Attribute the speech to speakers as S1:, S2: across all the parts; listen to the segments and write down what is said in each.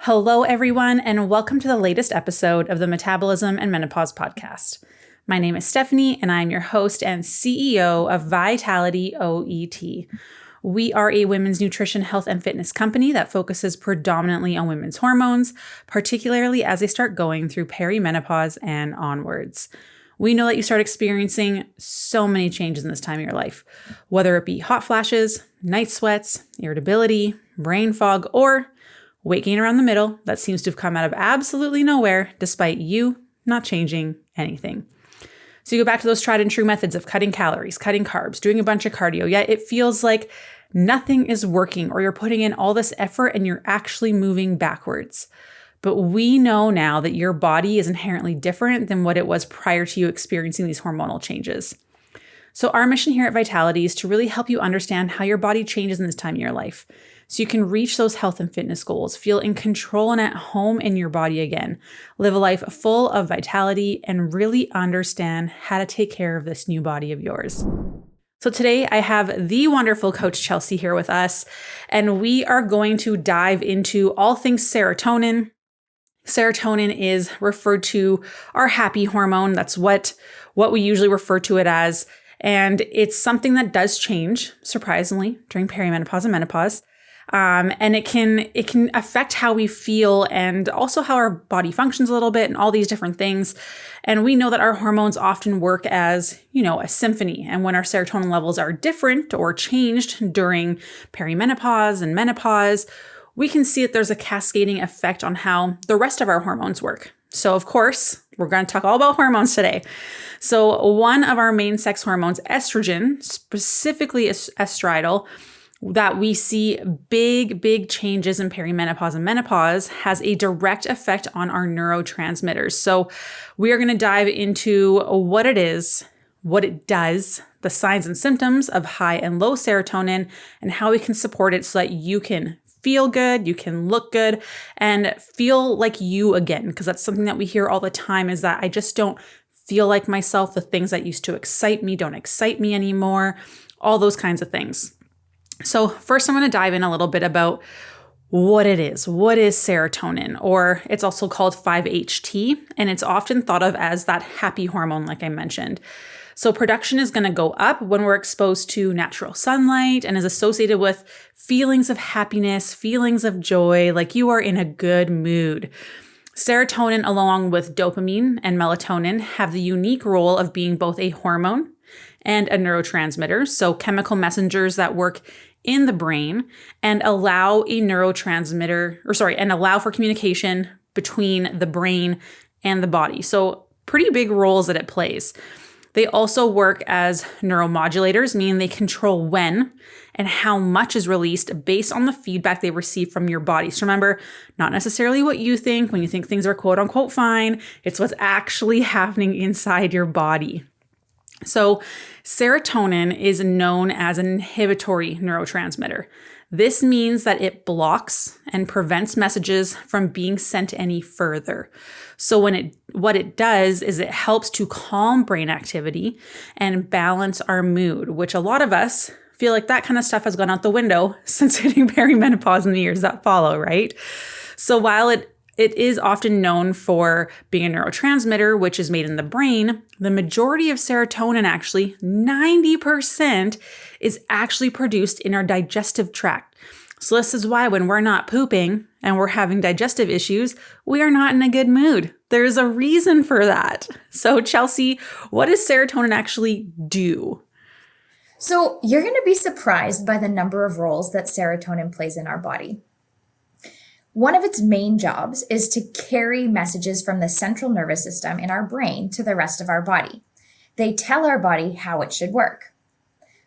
S1: Hello, everyone, and welcome to the latest episode of the Metabolism and Menopause podcast. My name is Stephanie, and I'm your host and CEO of Vitality OET. We are a women's nutrition, health, and fitness company that focuses predominantly on women's hormones, particularly as they start going through perimenopause and onwards. We know that you start experiencing so many changes in this time of your life, whether it be hot flashes, night sweats, irritability, brain fog, or weight gain around the middle that seems to have come out of absolutely nowhere despite you not changing anything. So you go back to those tried and true methods of cutting calories, cutting carbs, doing a bunch of cardio, yet it feels like nothing is working or you're putting in all this effort and you're actually moving backwards. But we know now that your body is inherently different than what it was prior to you experiencing these hormonal changes. So our mission here at Vitality is to really help you understand how your body changes in this time of your life, so you can reach those health and fitness goals, feel in control and at home in your body again, live a life full of vitality, and really understand how to take care of this new body of yours. So today I have the wonderful Coach Chelsey here with us, and we are going to dive into all things serotonin. Serotonin is referred to our happy hormone. That's what we usually refer to it as. And it's something that does change, surprisingly, during perimenopause and menopause. And it can affect how we feel and also how our body functions a little bit and all these different things. And we know that our hormones often work as, a symphony. And when our serotonin levels are different or changed during perimenopause and menopause, we can see that there's a cascading effect on how the rest of our hormones work. So of course, we're going to talk all about hormones today. So one of our main sex hormones, estrogen, specifically estridiol, that we see big changes in perimenopause and menopause, has a direct effect on our neurotransmitters. So we are going to dive into what it is, what it does, the signs and symptoms of high and low serotonin, and how we can support it so that you can feel good, you can look good, and feel like you again. Because that's something that we hear all the time, is that I just don't feel like myself. The things that used to excite me don't excite me anymore. All those kinds of things. So first, I'm going to dive in a little bit about what it is. What is serotonin? Or it's also called 5-HT, and it's often thought of as that happy hormone, like I mentioned. So production is going to go up when we're exposed to natural sunlight and is associated with feelings of happiness, feelings of joy, like you are in a good mood. Serotonin, along with dopamine and melatonin, have the unique role of being both a hormone and a neurotransmitter, so chemical messengers that work in the brain and allow for communication between the brain and the body. So pretty big roles that it plays. They also work as neuromodulators, meaning they control when and how much is released based on the feedback they receive from your body. So remember, not necessarily what you think when you think things are quote unquote fine. It's what's actually happening inside your body. So serotonin is known as an inhibitory neurotransmitter. This means that it blocks and prevents messages from being sent any further. So what it does is it helps to calm brain activity and balance our mood, which a lot of us feel like that kind of stuff has gone out the window since hitting perimenopause in the years that follow, right? So while it is often known for being a neurotransmitter, which is made in the brain, the majority of serotonin, actually 90%, is actually produced in our digestive tract. So this is why when we're not pooping and we're having digestive issues, we are not in a good mood. There's a reason for that. So Chelsey, what does serotonin actually do?
S2: So you're going to be surprised by the number of roles that serotonin plays in our body. One of its main jobs is to carry messages from the central nervous system in our brain to the rest of our body. They tell our body how it should work.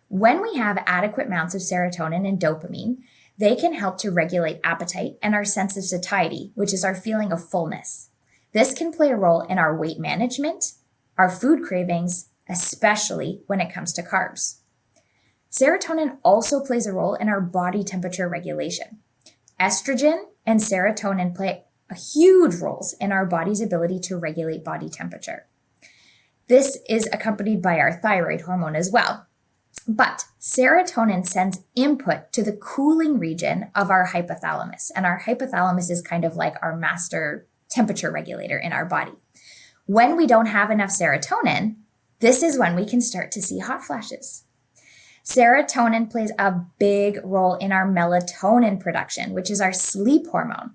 S2: When we have adequate amounts of serotonin and dopamine, they can help to regulate appetite and our sense of satiety, which is our feeling of fullness. This can play a role in our weight management, our food cravings, especially when it comes to carbs. Serotonin also plays a role in our body temperature regulation. Estrogen and serotonin play huge roles in our body's ability to regulate body temperature. This is accompanied by our thyroid hormone as well. But serotonin sends input to the cooling region of our hypothalamus. And our hypothalamus is kind of like our master temperature regulator in our body. When we don't have enough serotonin, this is when we can start to see hot flashes. Serotonin plays a big role in our melatonin production, which is our sleep hormone.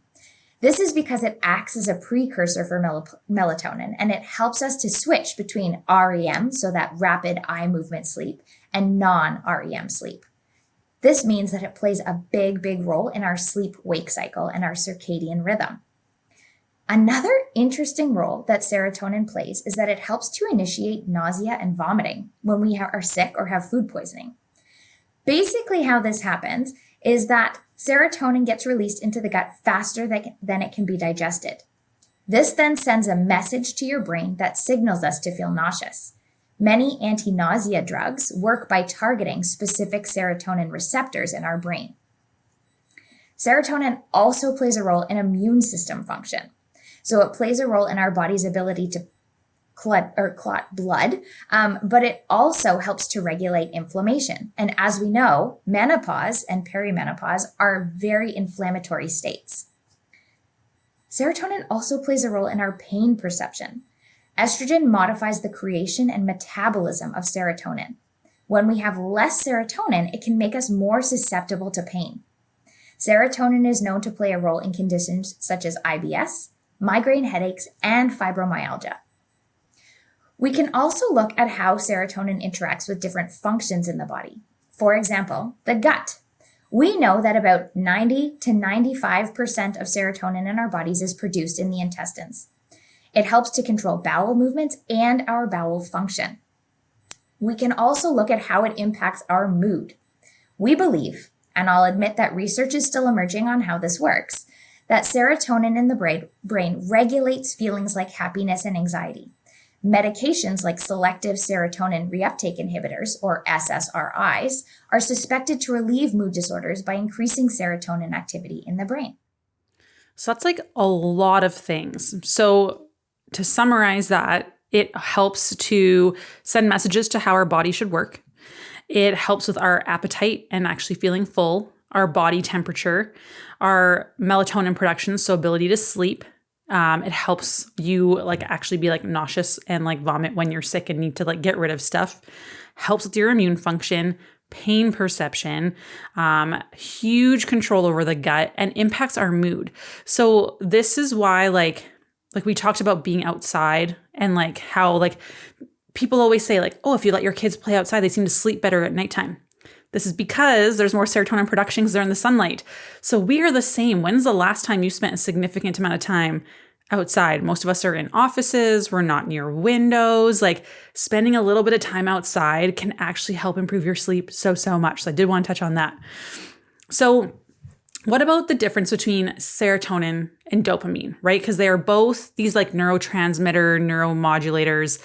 S2: This is because it acts as a precursor for melatonin, and it helps us to switch between REM, so that rapid eye movement sleep, and non-REM sleep. This means that it plays a big role in our sleep-wake cycle and our circadian rhythm. Another interesting role that serotonin plays is that it helps to initiate nausea and vomiting when we are sick or have food poisoning. Basically, how this happens is that serotonin gets released into the gut faster than it can be digested. This then sends a message to your brain that signals us to feel nauseous. Many anti-nausea drugs work by targeting specific serotonin receptors in our brain. Serotonin also plays a role in immune system function. So it plays a role in our body's ability to clot blood, but it also helps to regulate inflammation. And as we know, menopause and perimenopause are very inflammatory states. Serotonin also plays a role in our pain perception. Estrogen modifies the creation and metabolism of serotonin. When we have less serotonin, it can make us more susceptible to pain. Serotonin is known to play a role in conditions such as IBS, migraine headaches, and fibromyalgia. We can also look at how serotonin interacts with different functions in the body. For example, the gut. We know that about 90 to 95% of serotonin in our bodies is produced in the intestines. It helps to control bowel movements and our bowel function. We can also look at how it impacts our mood. We believe, and I'll admit that research is still emerging on how this works, that serotonin in the brain regulates feelings like happiness and anxiety. Medications like selective serotonin reuptake inhibitors, or SSRIs, are suspected to relieve mood disorders by increasing serotonin activity in the brain.
S1: So that's like a lot of things. So to summarize that, it helps to send messages to how our body should work. It helps with our appetite and actually feeling full, our body temperature, our melatonin production, so ability to sleep. It helps you actually be nauseous and vomit when you're sick and need to get rid of stuff. Helps with your immune function, pain perception, huge control over the gut, and impacts our mood. So this is why we talked about being outside and how people always say oh, if you let your kids play outside, they seem to sleep better at nighttime. This is because there's more serotonin production because they're in the sunlight. So we are the same. When's the last time you spent a significant amount of time outside? Most of us are in offices. We're not near windows. Spending a little bit of time outside can actually help improve your sleep so much. So I did want to touch on that. So what about the difference between serotonin and dopamine, right? Because they are both these neurotransmitter, neuromodulators.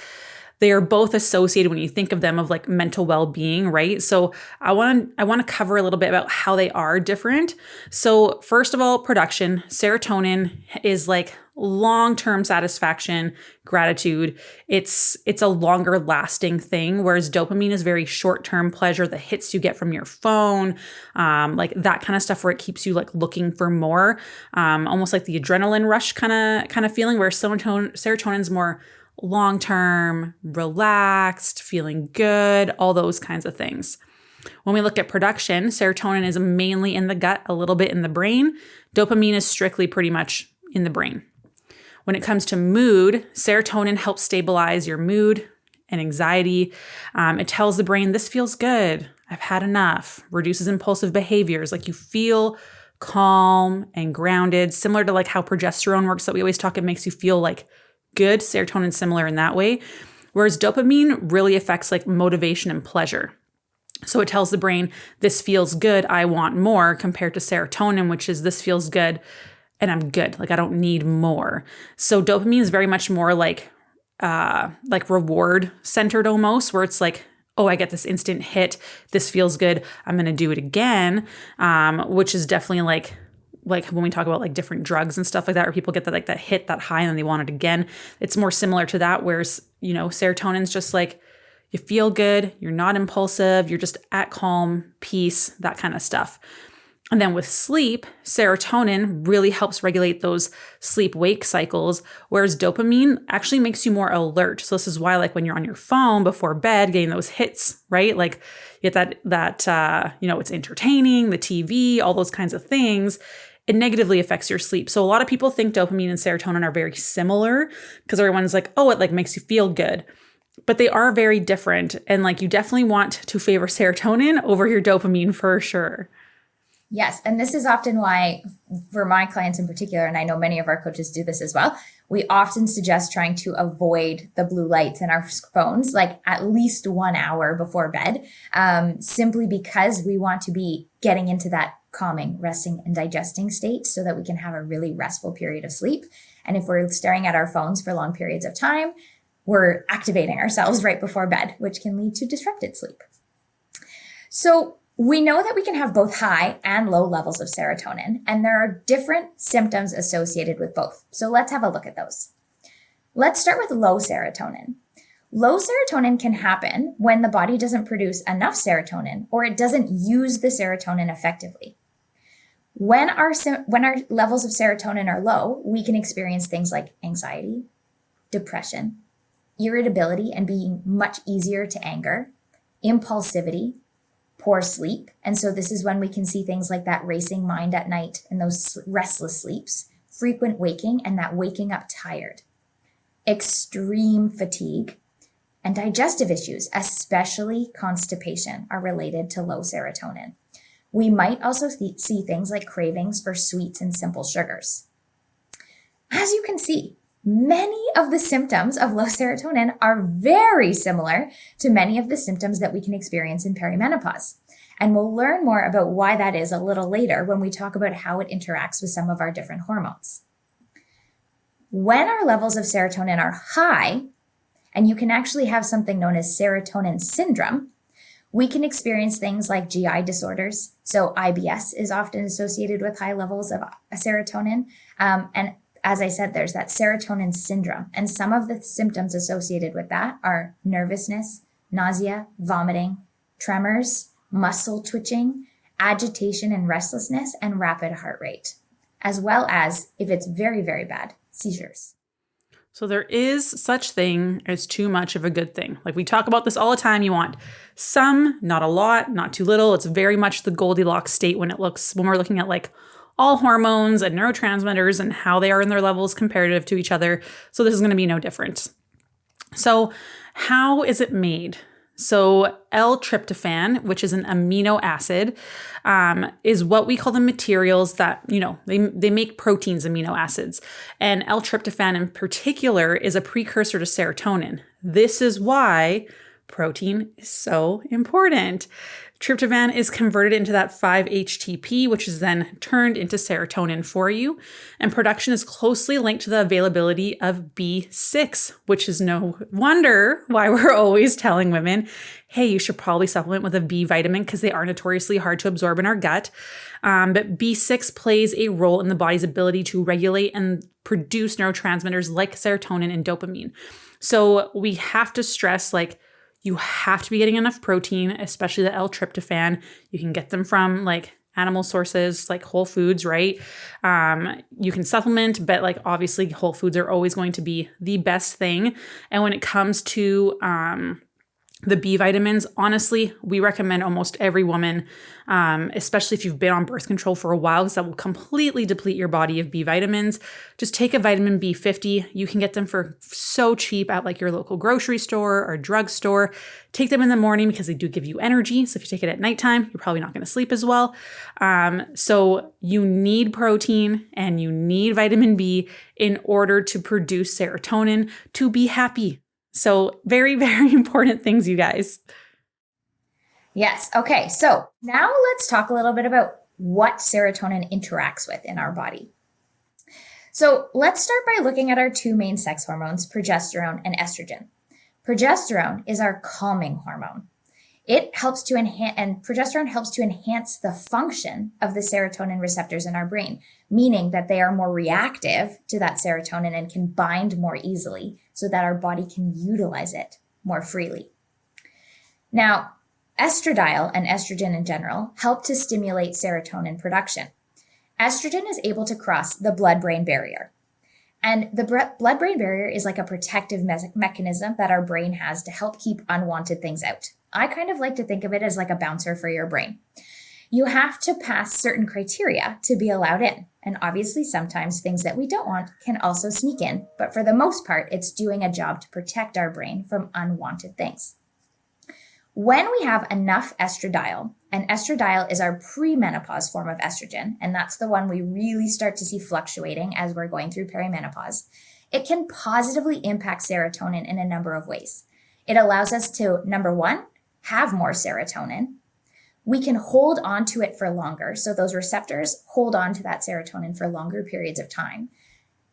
S1: They are both associated when you think of them of mental well-being, right? So I want to cover a little bit about how they are different. So first of all, production. Serotonin is long-term satisfaction, gratitude. It's a longer lasting thing, whereas dopamine is very short-term pleasure, the hits you get from your phone, that kind of stuff where it keeps you looking for more, almost like the adrenaline rush kind of feeling, where serotonin's more long-term, relaxed, feeling good, all those kinds of things. When we look at production, serotonin is mainly in the gut, a little bit in the brain. Dopamine is strictly pretty much in the brain. When it comes to mood, serotonin helps stabilize your mood and anxiety. It tells the brain, this feels good. I've had enough. Reduces impulsive behaviors. You feel calm and grounded, similar to how progesterone works that we always talk. It makes you feel good. Serotonin's similar in that way. Whereas dopamine really affects motivation and pleasure. So it tells the brain, this feels good, I want more, compared to serotonin, which is this feels good and I'm good. I don't need more. So dopamine is very much more reward centered almost, where it's oh, I get this instant hit. This feels good. I'm going to do it again. Which is definitely when we talk about different drugs and stuff like that, where people get that that hit, that high, and then they want it again. It's more similar to that, whereas, serotonin's just You feel good, you're not impulsive, you're just at calm, peace, that kind of stuff. And then with sleep, serotonin really helps regulate those sleep-wake cycles, whereas dopamine actually makes you more alert. So this is why, like when you're on your phone before bed, getting those hits, right? Like you get that it's entertaining, the TV, all those kinds of things. It negatively affects your sleep. So a lot of people think dopamine and serotonin are very similar because everyone's like, oh, it like makes you feel good. But they are very different. And like you definitely want to favor serotonin over your dopamine for sure.
S2: Yes. And this is often why, for my clients in particular, and I know many of our coaches do this as well, we often suggest trying to avoid the blue lights in our phones, like at least 1 hour before bed, simply because we want to be getting into that calming, resting, and digesting state so that we can have a really restful period of sleep. And if we're staring at our phones for long periods of time, we're activating ourselves right before bed, which can lead to disrupted sleep. So we know that we can have both high and low levels of serotonin, and there are different symptoms associated with both. So let's have a look at those. Let's start with low serotonin. Low serotonin can happen when the body doesn't produce enough serotonin or it doesn't use the serotonin effectively. When our levels of serotonin are low, we can experience things like anxiety, depression, irritability and being much easier to anger, impulsivity, poor sleep. And so this is when we can see things like that racing mind at night and those restless sleeps, frequent waking, and that waking up tired, extreme fatigue, and digestive issues, especially constipation, are related to low serotonin. We might also see things like cravings for sweets and simple sugars. As you can see, many of the symptoms of low serotonin are very similar to many of the symptoms that we can experience in perimenopause. And we'll learn more about why that is a little later when we talk about how it interacts with some of our different hormones. When our levels of serotonin are high, and you can actually have something known as serotonin syndrome, we can experience things like GI disorders. So IBS is often associated with high levels of serotonin. And as I said, there's that serotonin syndrome. And some of the symptoms associated with that are nervousness, nausea, vomiting, tremors, muscle twitching, agitation and restlessness, and rapid heart rate, as well as, if it's very, very bad, seizures.
S1: So there is such thing as too much of a good thing. Like we talk about this all the time. You want some, not a lot, not too little. It's very much the Goldilocks state when we're looking at like all hormones and neurotransmitters and how they are in their levels comparative to each other. So this is going to be no different. So how is it made? So L-tryptophan, which is an amino acid, is what we call the materials that, they make proteins, amino acids. And L-tryptophan in particular is a precursor to serotonin. This is why protein is so important. Tryptophan is converted into that 5-HTP, which is then turned into serotonin for you. And production is closely linked to the availability of B6, which is no wonder why we're always telling women, hey, you should probably supplement with a B vitamin because they are notoriously hard to absorb in our gut. But B6 plays a role in the body's ability to regulate and produce neurotransmitters like serotonin and dopamine. So we have to stress, you have to be getting enough protein, especially the L-tryptophan. You can get them from animal sources like Whole Foods, right? You can supplement, but obviously Whole Foods are always going to be the best thing. And when it comes to the B vitamins, honestly, we recommend almost every woman, especially if you've been on birth control for a while, because that will completely deplete your body of B vitamins. Just take a vitamin B50. You can get them for so cheap at your local grocery store or drugstore. Take them in the morning because they do give you energy. So if you take it at nighttime, you're probably not going to sleep as well. So you need protein and you need vitamin B in order to produce serotonin to be happy. So very, very important things, you guys.
S2: Yes. Okay. So now let's talk a little bit about what serotonin interacts with in our body. So let's start by looking at our two main sex hormones, progesterone and estrogen. Progesterone is our calming hormone. It helps to enhance, and progesterone helps to enhance the function of the serotonin receptors in our brain, meaning that they are more reactive to that serotonin and can bind more easily so that our body can utilize it more freely. Now, estradiol and estrogen in general help to stimulate serotonin production. Estrogen is able to cross the blood-brain barrier. And the blood-brain barrier is like a protective mechanism that our brain has to help keep unwanted things out. I kind of like to think of it as like a bouncer for your brain. You have to pass certain criteria to be allowed in. And obviously, sometimes things that we don't want can also sneak in. But for the most part, it's doing a job to protect our brain from unwanted things. When we have enough estradiol, and estradiol is our premenopause form of estrogen, and that's the one we really start to see fluctuating as we're going through perimenopause, it can positively impact serotonin in a number of ways. It allows us to, number one, have more serotonin. We can hold on to it for longer. So those receptors hold on to that serotonin for longer periods of time.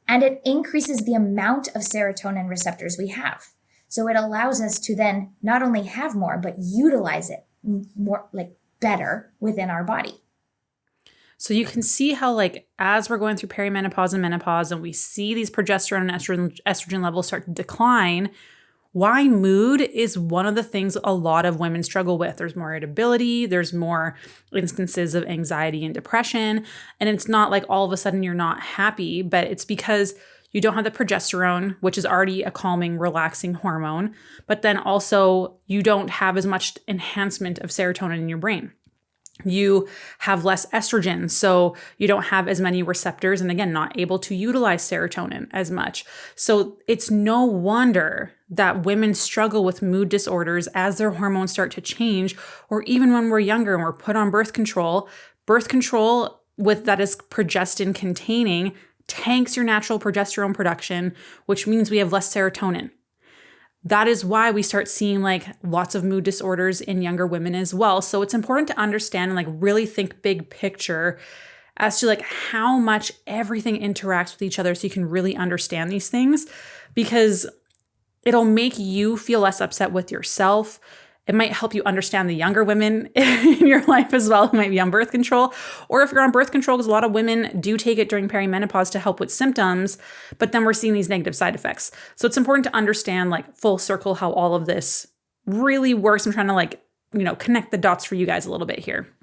S2: And it increases the amount of serotonin receptors we have. So it allows us to then not only have more, but utilize it more, like better within our body.
S1: So you can see how, as we're going through perimenopause and menopause and we see these progesterone and estrogen levels start to decline, why mood is one of the things a lot of women struggle with. There's more irritability, there's more instances of anxiety and depression. And it's not like all of a sudden you're not happy, but it's because you don't have the progesterone, which is already a calming, relaxing hormone, but then also you don't have as much enhancement of serotonin in your brain. You have less estrogen, so you don't have as many receptors and again, not able to utilize serotonin as much. So it's no wonder that women struggle with mood disorders as their hormones start to change, or even when we're younger and we're put on birth control with that is progestin containing tanks your natural progesterone production, which means we have less serotonin. That is why we start seeing lots of mood disorders in younger women as well. So it's important to understand and really think big picture as to how much everything interacts with each other so you can really understand these things, because it'll make you feel less upset with yourself. It might help you understand the younger women in your life as well who might be on birth control. Or if you're on birth control, because a lot of women do take it during perimenopause to help with symptoms, but then we're seeing these negative side effects. So it's important to understand full circle how all of this really works. I'm trying to connect the dots for you guys a little bit here.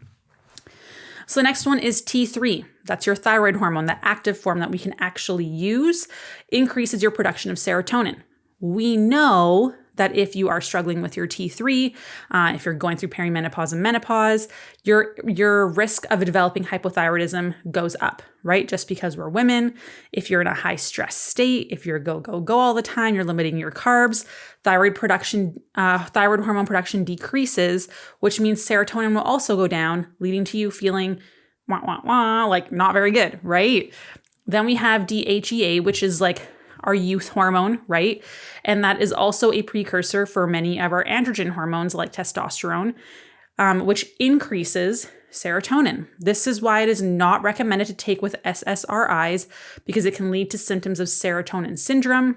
S1: So the next one is T3. That's your thyroid hormone, the active form that we can actually use, increases your production of serotonin. We know that if you are struggling with your T3, if you're going through perimenopause and menopause, your risk of developing hypothyroidism goes up, right? Just because we're women, if you're in a high stress state, if you're go all the time, you're limiting your carbs, thyroid hormone production decreases, which means serotonin will also go down, leading to you feeling not very good, right? Then we have DHEA, which is our youth hormone, right? And that is also a precursor for many of our androgen hormones like testosterone, which increases serotonin. This is why it is not recommended to take with SSRIs, because it can lead to symptoms of serotonin syndrome,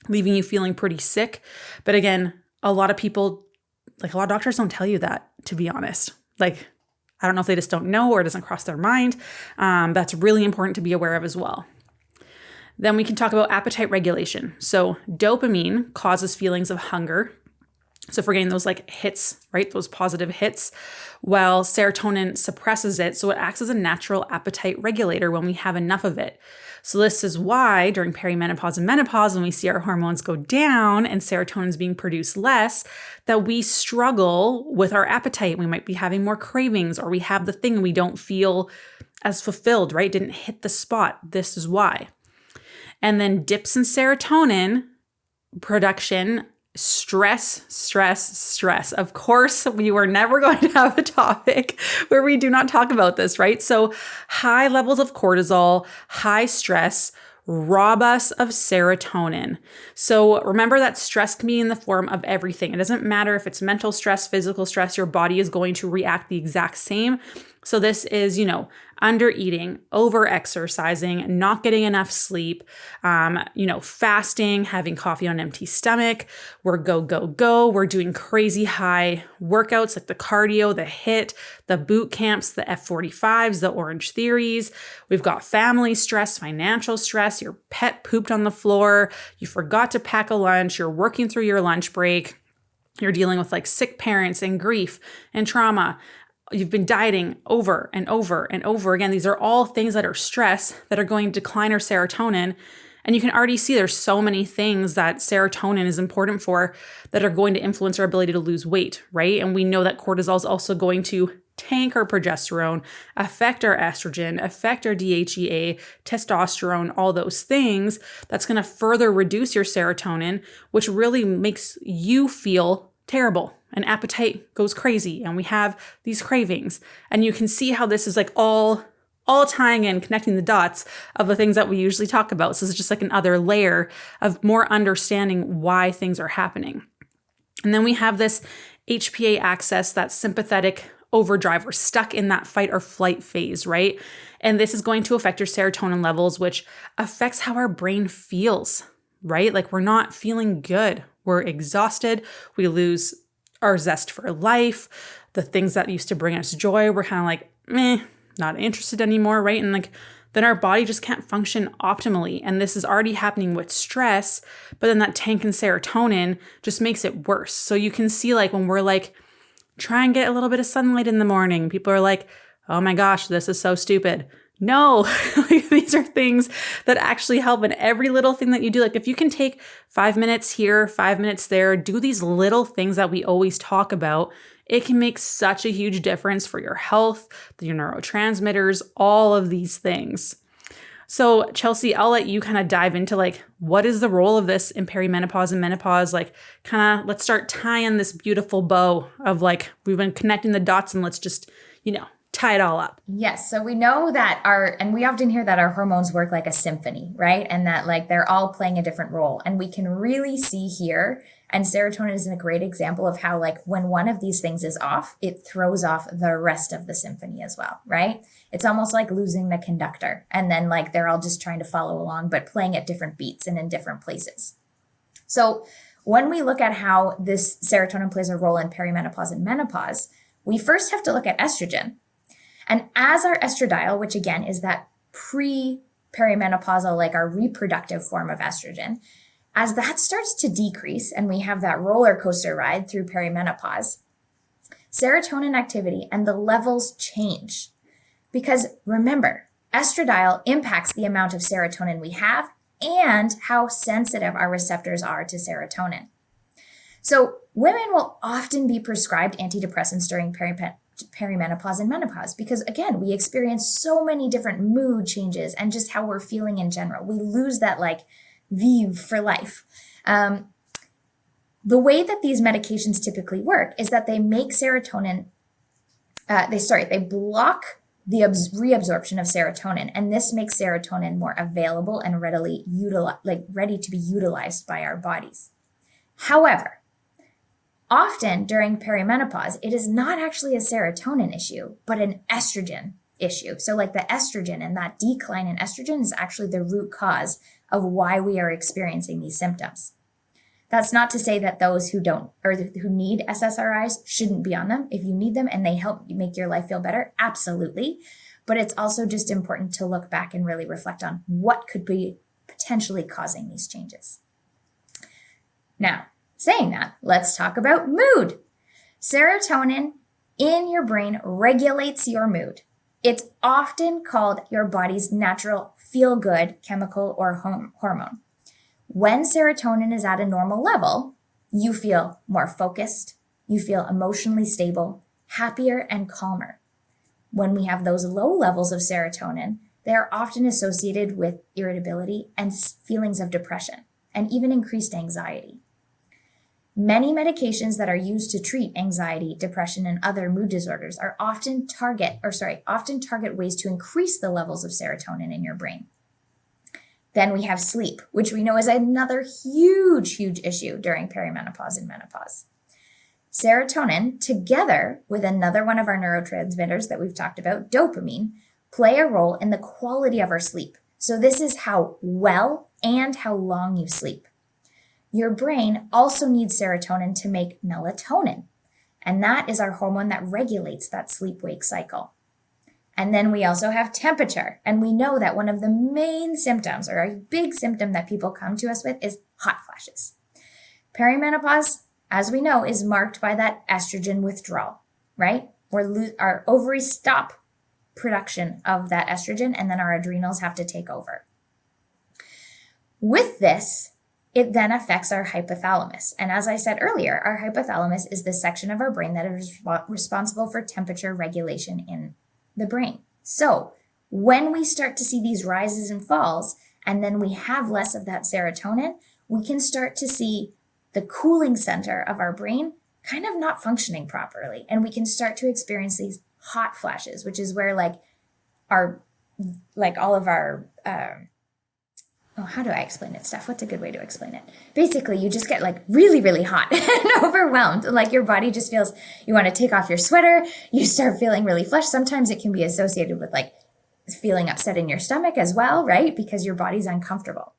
S1: leaving you feeling pretty sick. But again, a lot of doctors don't tell you that, to be honest. I don't know if they just don't know or it doesn't cross their mind. That's really important to be aware of as well. Then we can talk about appetite regulation. So dopamine causes feelings of hunger. So if we're getting those hits, right? Those positive hits, while serotonin suppresses it. So it acts as a natural appetite regulator when we have enough of it. So this is why during perimenopause and menopause, when we see our hormones go down and serotonin is being produced less, that we struggle with our appetite. We might be having more cravings, or we have the thing we don't feel as fulfilled, right? Didn't hit the spot. This is why. And then dips in serotonin production, stress. Of course, we were never going to have a topic where we do not talk about this, right? So high levels of cortisol, high stress, rob us of serotonin. So remember that stress can be in the form of everything. It doesn't matter if it's mental stress, physical stress, your body is going to react the exact same. So this is, under eating, over exercising, not getting enough sleep, fasting, having coffee on an empty stomach. We're go. We're doing crazy high workouts like the cardio, the HIIT, the boot camps, the F45s, the Orange Theories. We've got family stress, financial stress. Your pet pooped on the floor. You forgot to pack a lunch. You're working through your lunch break. you're dealing with like sick parents and grief and trauma, you've been dieting over and over and over again. These are all things that are stress that are going to decline our serotonin. And you can already see there's so many things that serotonin is important for that are going to influence our ability to lose weight, right? And we know that cortisol is also going to tank our progesterone, affect our estrogen, affect our DHEA, testosterone, all those things. That's going to further reduce your serotonin, which really makes you feel terrible, and appetite goes crazy, and we have these cravings. And you can see how this is like all tying in, connecting the dots of the things that we usually talk about. So it's just like another layer of more understanding why things are happening. And then we have this HPA axis, that sympathetic overdrive. We're stuck in that fight or flight phase, right? And this is going to affect your serotonin levels, which affects how our brain feels, right? Like we're not feeling good. We're exhausted. We lose our zest for life. The things that used to bring us joy, we're kind of like, meh, not interested anymore, right? And like then our body just can't function optimally. And this is already happening with stress, but then that tank in serotonin just makes it worse. So you can see like when we're like, try and get a little bit of sunlight in the morning, people are like, oh my gosh, this is so stupid. No, these are things that actually help. And every little thing that you do, like if you can take 5 minutes here, 5 minutes there, do these little things that we always talk about, it can make such a huge difference for your health, your neurotransmitters, all of these things. So Chelsey, I'll let you kind of dive into like, what is the role of this in perimenopause and menopause? Like kind of, let's start tying this beautiful bow of like, we've been connecting the dots and let's just, tie it all up.
S2: Yes. So we know that and we often hear that our hormones work like a symphony, right? And that like they're all playing a different role. And we can really see here, and serotonin is a great example of how like when one of these things is off, it throws off the rest of the symphony as well, right? It's almost like losing the conductor. And then like they're all just trying to follow along, but playing at different beats and in different places. So when we look at how this serotonin plays a role in perimenopause and menopause, we first have to look at estrogen. And as our estradiol, which again is that pre-perimenopausal, like our reproductive form of estrogen, as that starts to decrease and we have that roller coaster ride through perimenopause, serotonin activity and the levels change. Because remember, estradiol impacts the amount of serotonin we have and how sensitive our receptors are to serotonin. So women will often be prescribed antidepressants during perimenopause and menopause because, again, we experience so many different mood changes and just how we're feeling in general. We lose that like vive for life. The way that these medications typically work is that they make serotonin, they block the reabsorption of serotonin, and this makes serotonin more available and ready to be utilized by our bodies. However, often during perimenopause, it is not actually a serotonin issue, but an estrogen issue. So like the estrogen and that decline in estrogen is actually the root cause of why we are experiencing these symptoms. That's not to say that those who don't or who need SSRIs shouldn't be on them. If you need them and they help make your life feel better, absolutely. But it's also just important to look back and really reflect on what could be potentially causing these changes. Now, saying that, let's talk about mood. Serotonin in your brain regulates your mood. It's often called your body's natural feel-good chemical or hormone. When serotonin is at a normal level, you feel more focused, you feel emotionally stable, happier, and calmer. When we have those low levels of serotonin, they are often associated with irritability and feelings of depression, and even increased anxiety. Many medications that are used to treat anxiety, depression, and other mood disorders are often target ways to increase the levels of serotonin in your brain. Then we have sleep, which we know is another huge issue during perimenopause and menopause. Serotonin, together with another one of our neurotransmitters that we've talked about, dopamine, play a role in the quality of our sleep. So this is how well and how long you sleep. Your brain also needs serotonin to make melatonin, and that is our hormone that regulates that sleep-wake cycle. And then we also have temperature, and we know that one of the main symptoms or a big symptom that people come to us with is hot flashes. Perimenopause as we know, is marked by that estrogen withdrawal, right? Our ovaries stop production of that estrogen, and then our adrenals have to take over. With this, it then affects our hypothalamus. And as I said earlier, our hypothalamus is the section of our brain that is responsible for temperature regulation in the brain. So when we start to see these rises and falls, and then we have less of that serotonin, we can start to see the cooling center of our brain kind of not functioning properly. And we can start to experience these hot flashes, which is where all of our, how do I explain it, Steph? What's a good way to explain it? Basically, you just get like really, really hot and overwhelmed. Like your body just feels, you want to take off your sweater, you start feeling really flushed. Sometimes it can be associated with like feeling upset in your stomach as well, right? Because your body's uncomfortable.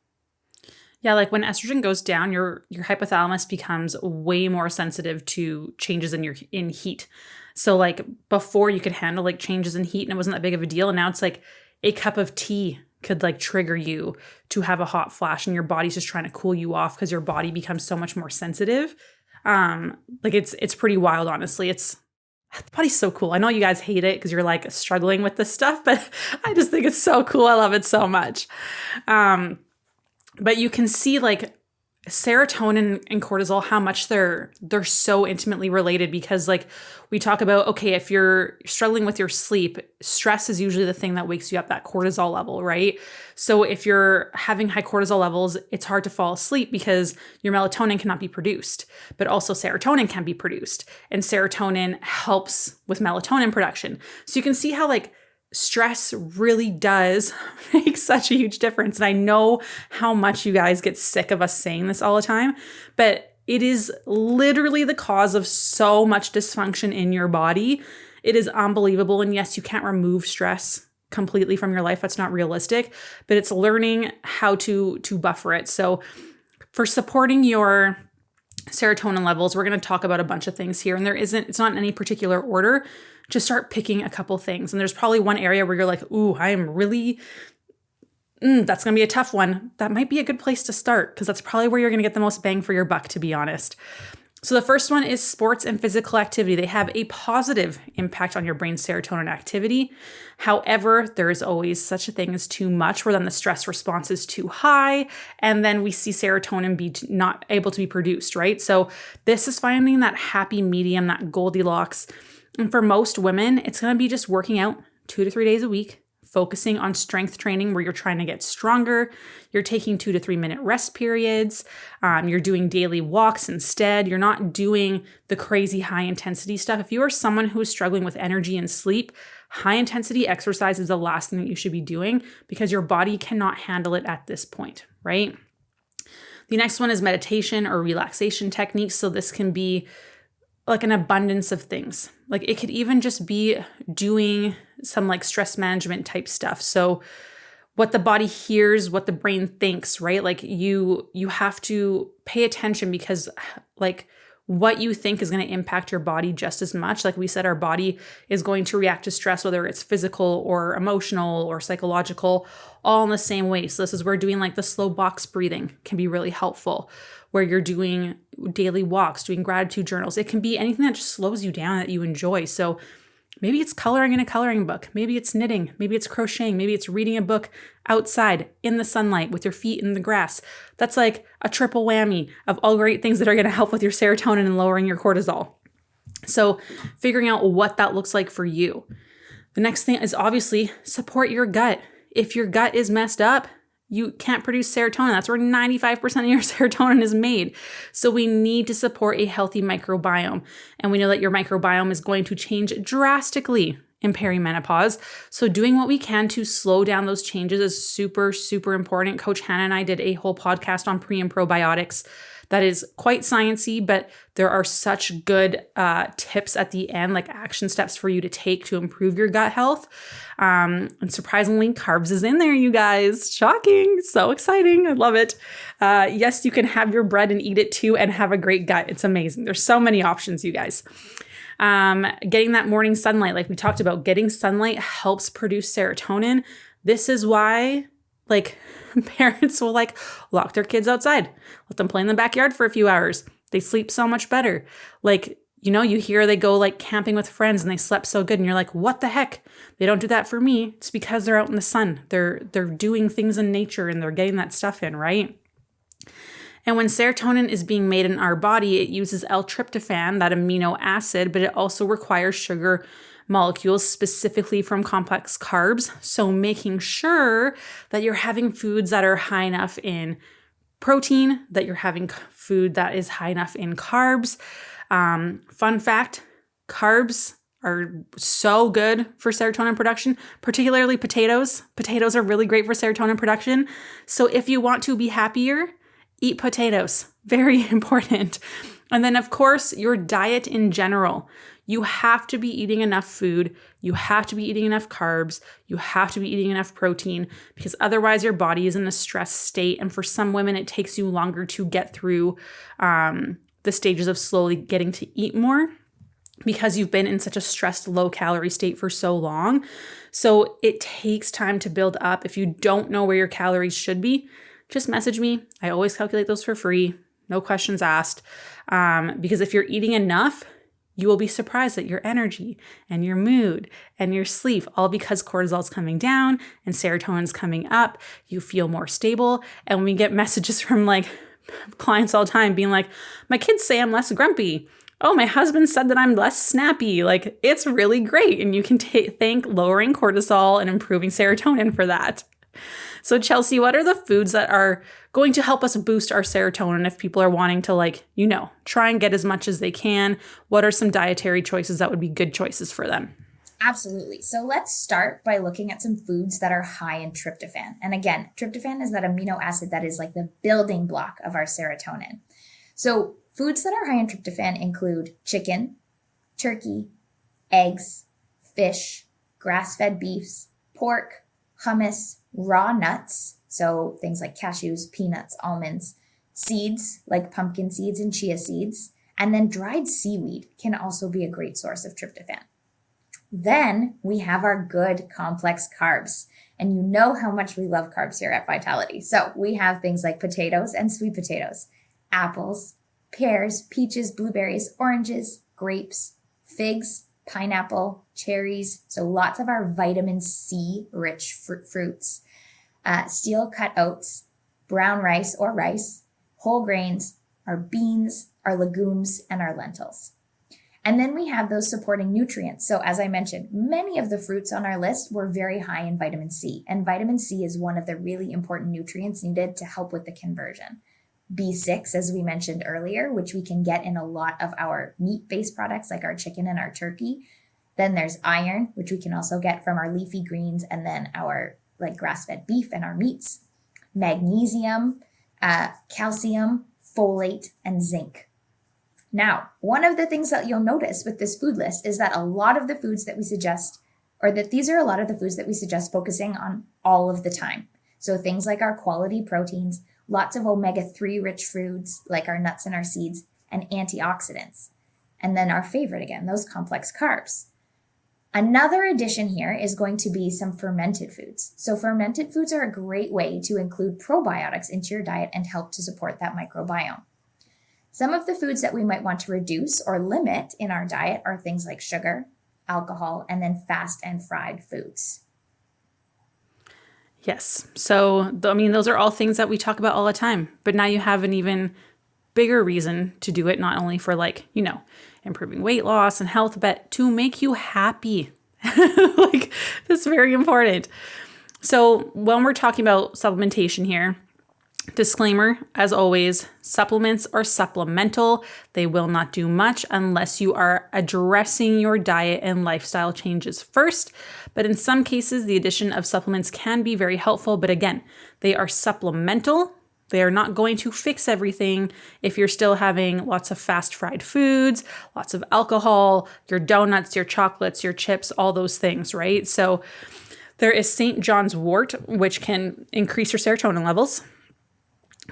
S1: Yeah, like when estrogen goes down, your hypothalamus becomes way more sensitive to changes in heat. So like before you could handle like changes in heat and it wasn't that big of a deal. And now it's like a cup of tea could like trigger you to have a hot flash and your body's just trying to cool you off because your body becomes so much more sensitive. Like it's pretty wild, honestly. The body's so cool. I know you guys hate it because you're like struggling with this stuff, but I just think it's so cool. I love it so much. But you can see like serotonin and cortisol, how much they're so intimately related because like we talk about, okay, if you're struggling with your sleep, stress is usually the thing that wakes you up, that cortisol level, right? So if you're having high cortisol levels, it's hard to fall asleep because your melatonin cannot be produced, but also serotonin can be produced. And serotonin helps with melatonin production. So you can see how like stress really does make such a huge difference. And I know how much you guys get sick of us saying this all the time, but it is literally the cause of so much dysfunction in your body. It is unbelievable. And yes, you can't remove stress completely from your life. That's not realistic, but it's learning how to buffer it. So for supporting your serotonin levels, we're going to talk about a bunch of things here. And it's not in any particular order. Just start picking a couple things. And there's probably one area where you're like, ooh, I am really, that's going to be a tough one. That might be a good place to start because that's probably where you're going to get the most bang for your buck, to be honest. So the first one is sports and physical activity. They have a positive impact on your brain's serotonin activity. However, there is always such a thing as too much, where then the stress response is too high, and then we see serotonin be not able to be produced, right? So this is finding that happy medium, that Goldilocks. And for most women, it's going to be just working out 2 to 3 days a week, focusing on strength training where you're trying to get stronger. You're taking 2 to 3 minute rest periods. You're doing daily walks instead. You're not doing the crazy high intensity stuff. If you are someone who is struggling with energy and sleep, high intensity exercise is the last thing that you should be doing because your body cannot handle it at this point, right? The next one is meditation or relaxation techniques. So this can be like an abundance of things. Like it could even just be doing some like stress management type stuff. So what the body hears, what the brain thinks, right? Like you have to pay attention because like what you think is going to impact your body just as much. Like we said, our body is going to react to stress, whether it's physical or emotional or psychological, all in the same way. So this is where doing like the slow box breathing can be really helpful, where you're doing daily walks, doing gratitude journals. It can be anything that just slows you down that you enjoy. So maybe it's coloring in a coloring book. Maybe it's knitting. Maybe it's crocheting. Maybe it's reading a book outside in the sunlight with your feet in the grass. That's like a triple whammy of all great things that are going to help with your serotonin and lowering your cortisol. So figuring out what that looks like for you. The next thing is obviously support your gut. If your gut is messed up, you can't produce serotonin. That's where 95% of your serotonin is made. So we need to support a healthy microbiome. And we know that your microbiome is going to change drastically in perimenopause. So doing what we can to slow down those changes is super, super important. Coach Hannah and I did a whole podcast on pre and probiotics that is quite sciencey, but there are such good tips at the end, like action steps for you to take to improve your gut health. And surprisingly, carbs is in there, you guys. Shocking. So exciting. I love it. Yes, you can have your bread and eat it too and have a great gut. It's amazing. There's so many options, you guys. Getting that morning sunlight, like we talked about, getting sunlight helps produce serotonin. This is why like parents will like lock their kids outside, let them play in the backyard for a few hours. They sleep so much better. Like, you hear they go like camping with friends and they slept so good and you're like, what the heck? They don't do that for me. It's because they're out in the sun. They're doing things in nature and they're getting that stuff in, right? And when serotonin is being made in our body, it uses L-tryptophan, that amino acid, but it also requires sugar molecules specifically from complex carbs. So making sure that you're having foods that are high enough in protein, that you're having food that is high enough in carbs. Fun fact, carbs are so good for serotonin production, particularly potatoes. Potatoes are really great for serotonin production. So if you want to be happier, eat potatoes. Very important. And then, of course, your diet in general. You have to be eating enough food. You have to be eating enough carbs. You have to be eating enough protein because otherwise your body is in a stress state. And for some women, it takes you longer to get through the stages of slowly getting to eat more because you've been in such a stressed, low-calorie state for so long. So it takes time to build up. If you don't know where your calories should be, just message me. I always calculate those for free. No questions asked. Because if you're eating enough, you will be surprised at your energy and your mood and your sleep, all because cortisol is coming down and serotonin's coming up. You feel more stable. And we get messages from like clients all the time being like, my kids say I'm less grumpy. Oh, my husband said that I'm less snappy. Like, it's really great. And you can thank lowering cortisol and improving serotonin for that. So Chelsey, what are the foods that are going to help us boost our serotonin if people are wanting to try and get as much as they can? What are some dietary choices that would be good choices for them?
S2: Absolutely. So let's start by looking at some foods that are high in tryptophan. And again, tryptophan is that amino acid that is like the building block of our serotonin. So foods that are high in tryptophan include chicken, turkey, eggs, fish, grass-fed beefs, pork, hummus, raw nuts, so things like cashews, peanuts, almonds, seeds like pumpkin seeds and chia seeds, and then dried seaweed can also be a great source of tryptophan. Then we have our good complex carbs, and you know how much we love carbs here at Vitality. So we have things like potatoes and sweet potatoes, apples, pears, peaches, blueberries, oranges, grapes, figs, pineapple, cherries, so lots of our vitamin C rich fruits, steel cut oats, brown rice or rice, whole grains, our beans, our legumes, and our lentils. And then we have those supporting nutrients. So as I mentioned, many of the fruits on our list were very high in vitamin C, and vitamin C is one of the really important nutrients needed to help with the conversion. B6, as we mentioned earlier, which we can get in a lot of our meat-based products like our chicken and our turkey. Then there's iron, which we can also get from our leafy greens and then our like grass-fed beef and our meats. Magnesium, calcium, folate, and zinc. Now, one of the things that you'll notice with this food list is that a lot of the foods that we suggest, or that these are a lot of the foods that we suggest focusing on all of the time. So things like our quality proteins, lots of omega-3 rich foods like our nuts and our seeds, and antioxidants. And then our favorite again, those complex carbs. Another addition here is going to be some fermented foods. So fermented foods are a great way to include probiotics into your diet and help to support that microbiome. Some of the foods that we might want to reduce or limit in our diet are things like sugar, alcohol, and then fast and fried foods.
S1: Yes. So, those are all things that we talk about all the time, but now you have an even bigger reason to do it, not only for improving weight loss and health, but to make you happy. That's very important. So when we're talking about supplementation here, disclaimer, as always, supplements are supplemental. They will not do much unless you are addressing your diet and lifestyle changes first. But in some cases, the addition of supplements can be very helpful. But again, they are supplemental. They are not going to fix everything if you're still having lots of fast fried foods, lots of alcohol, your donuts, your chocolates, your chips, all those things, right? So there is St. John's wort, which can increase your serotonin levels.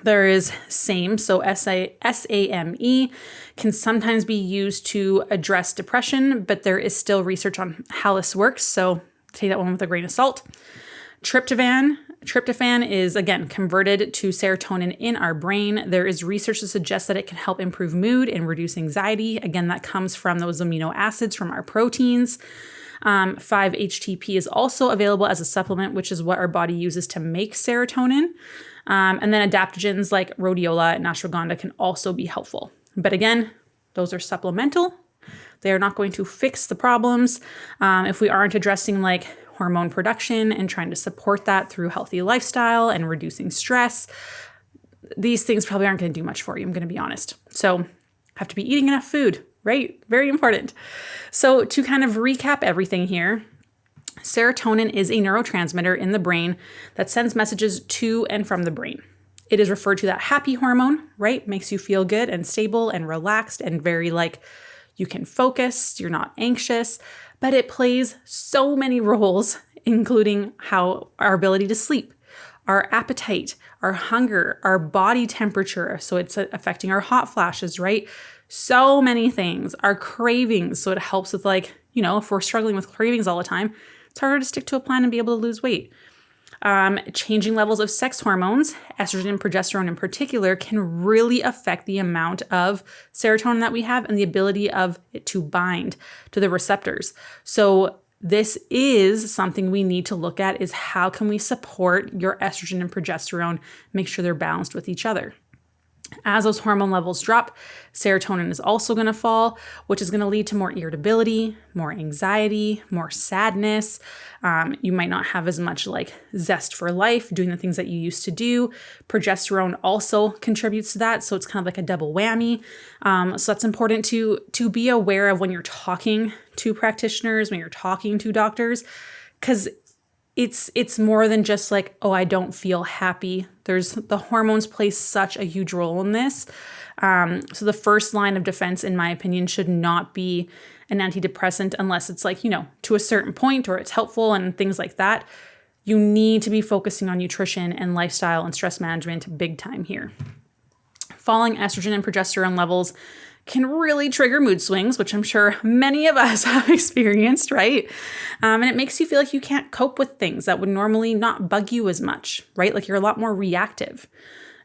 S1: There is SAME, so SAME, can sometimes be used to address depression, but there is still research on how this works, so take that one with a grain of salt. Tryptophan Tryptophan is, again, converted to serotonin in our brain. There is research to suggest that it can help improve mood and reduce anxiety. Again, that comes from those amino acids from our proteins. 5-HTP is also available as a supplement, which is what our body uses to make serotonin. And then adaptogens like rhodiola and ashwagandha can also be helpful. But again, those are supplemental. They are not going to fix the problems if we aren't addressing like hormone production and trying to support that through healthy lifestyle and reducing stress. These things probably aren't going to do much for you, I'm going to be honest. So have to be eating enough food, right? Very important. So to kind of recap everything here, serotonin is a neurotransmitter in the brain that sends messages to and from the brain. It is referred to that happy hormone, right? Makes you feel good and stable and relaxed and very like you can focus, you're not anxious, but it plays so many roles, including how our ability to sleep, our appetite, our hunger, our body temperature. So it's affecting our hot flashes, right? So many things, our cravings. So it helps with like, if we're struggling with cravings all the time, it's harder to stick to a plan and be able to lose weight. Changing levels of sex hormones, estrogen and progesterone in particular, can really affect the amount of serotonin that we have and the ability of it to bind to the receptors. So this is something we need to look at, is how can we support your estrogen and progesterone, make sure they're balanced with each other. As those hormone levels drop, serotonin is also going to fall, which is going to lead to more irritability, more anxiety, more sadness. You might not have as much like zest for life, doing the things that you used to do. Progesterone also contributes to that. So it's kind of like a double whammy. So that's important to be aware of when you're talking to practitioners, when you're talking to doctors, because it's more than just like, oh, I don't feel happy. The hormones play such a huge role in this. So the first line of defense, in my opinion, should not be an antidepressant unless it's like, to a certain point or it's helpful and things like that. You need to be focusing on nutrition and lifestyle and stress management big time here. Falling estrogen and progesterone levels can really trigger mood swings, which I'm sure many of us have experienced, right? And it makes you feel like you can't cope with things that would normally not bug you as much, right? Like you're a lot more reactive.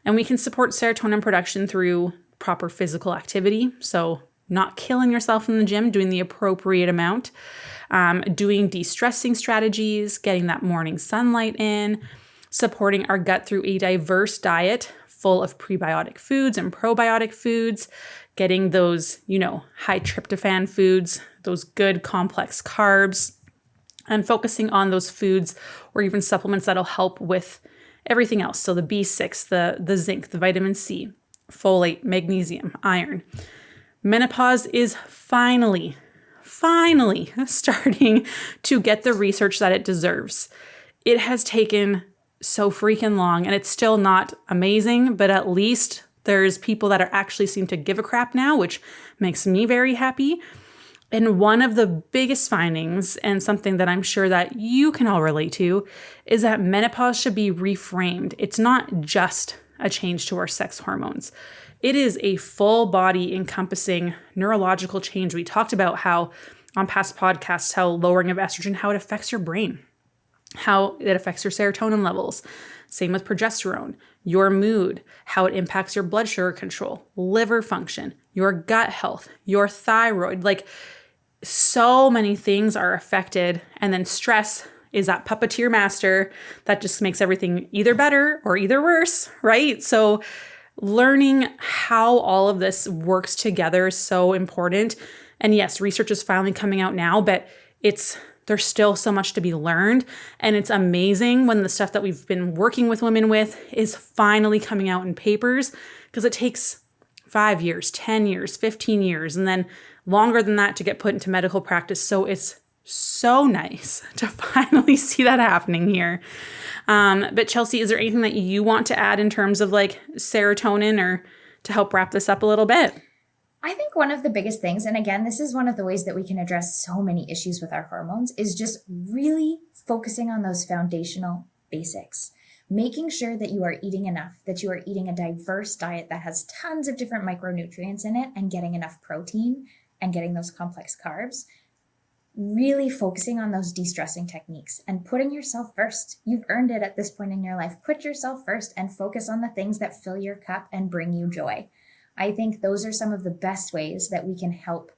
S1: And we can support serotonin production through proper physical activity. So not killing yourself in the gym, doing the appropriate amount, doing de-stressing strategies, getting that morning sunlight in, supporting our gut through a diverse diet full of prebiotic foods and probiotic foods, getting those, high tryptophan foods, those good complex carbs, and focusing on those foods or even supplements that'll help with everything else. So the B6, the zinc, the vitamin C, folate, magnesium, iron. Menopause is finally starting to get the research that it deserves. It has taken so freaking long and it's still not amazing, but at least there's people that are actually seem to give a crap now, which makes me very happy. And one of the biggest findings, and something that I'm sure that you can all relate to, is that menopause should be reframed. It's not just a change to our sex hormones. It is a full body encompassing neurological change. We talked about how on past podcasts, how lowering of estrogen, how it affects your brain, how it affects your serotonin levels. Same with progesterone, your mood, how it impacts your blood sugar control, liver function, your gut health, your thyroid. Like so many things are affected. And then stress is that puppeteer master that just makes everything either better or either worse, right? So learning how all of this works together is so important. And yes, research is finally coming out now, but there's still so much to be learned. And it's amazing when the stuff that we've been working with women with is finally coming out in papers, because it takes 5 years, 10 years, 15 years, and then longer than that to get put into medical practice. So it's so nice to finally see that happening here. But Chelsey, is there anything that you want to add in terms of like serotonin or to help wrap this up a little bit?
S2: I think one of the biggest things, and again, this is one of the ways that we can address so many issues with our hormones, is just really focusing on those foundational basics. Making sure that you are eating enough, that you are eating a diverse diet that has tons of different micronutrients in it and getting enough protein and getting those complex carbs. really focusing on those de-stressing techniques and putting yourself first. You've earned it at this point in your life. Put yourself first and focus on the things that fill your cup and bring you joy. I think those are some of the best ways that we can help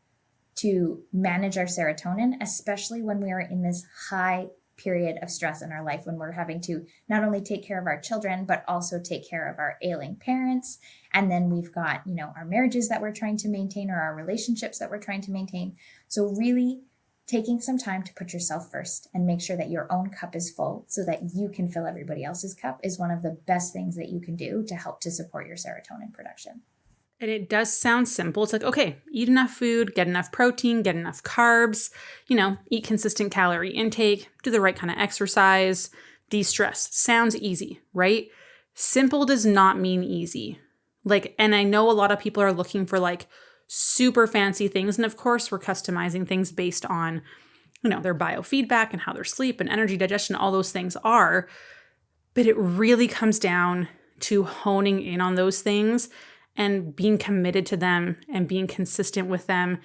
S2: to manage our serotonin, especially when we are in this high period of stress in our life, when we're having to not only take care of our children, but also take care of our ailing parents. And then we've got, our marriages that we're trying to maintain, or our relationships that we're trying to maintain. So really taking some time to put yourself first and make sure that your own cup is full so that you can fill everybody else's cup is one of the best things that you can do to help to support your serotonin production.
S1: And it does sound simple. It's like, okay, eat enough food, get enough protein, get enough carbs, eat consistent calorie intake, do the right kind of exercise, de-stress. Sounds easy, right? Simple does not mean easy. And I know a lot of people are looking for super fancy things. And of course, we're customizing things based on, their biofeedback and how their sleep and energy, digestion, all those things are. But it really comes down to honing in on those things and being committed to them and being consistent with them,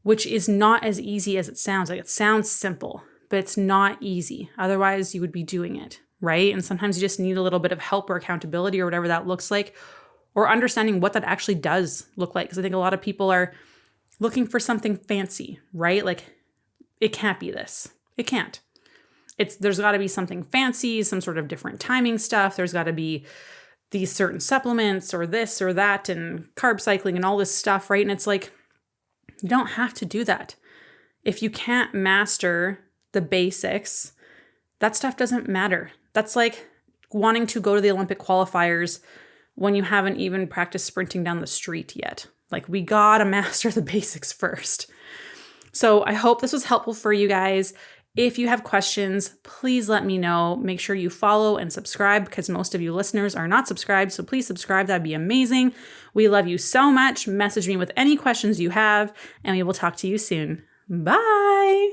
S1: which is not as easy as it sounds. It sounds simple, but it's not easy. Otherwise, you would be doing it, right? And sometimes you just need a little bit of help or accountability or whatever that looks like, or understanding what that actually does look like. Because I think a lot of people are looking for something fancy, right? It can't be this. It can't. There's got to be something fancy, some sort of different timing stuff. There's got to be these certain supplements or this or that and carb cycling and all this stuff, right? And it's you don't have to do that. If you can't master the basics, that stuff doesn't matter. That's like wanting to go to the Olympic qualifiers when you haven't even practiced sprinting down the street yet. We gotta master the basics first. So I hope this was helpful for you guys. If you have questions, please let me know. Make sure you follow and subscribe because most of you listeners are not subscribed. So please subscribe. That'd be amazing. We love you so much. Message me with any questions you have, and we will talk to you soon. Bye.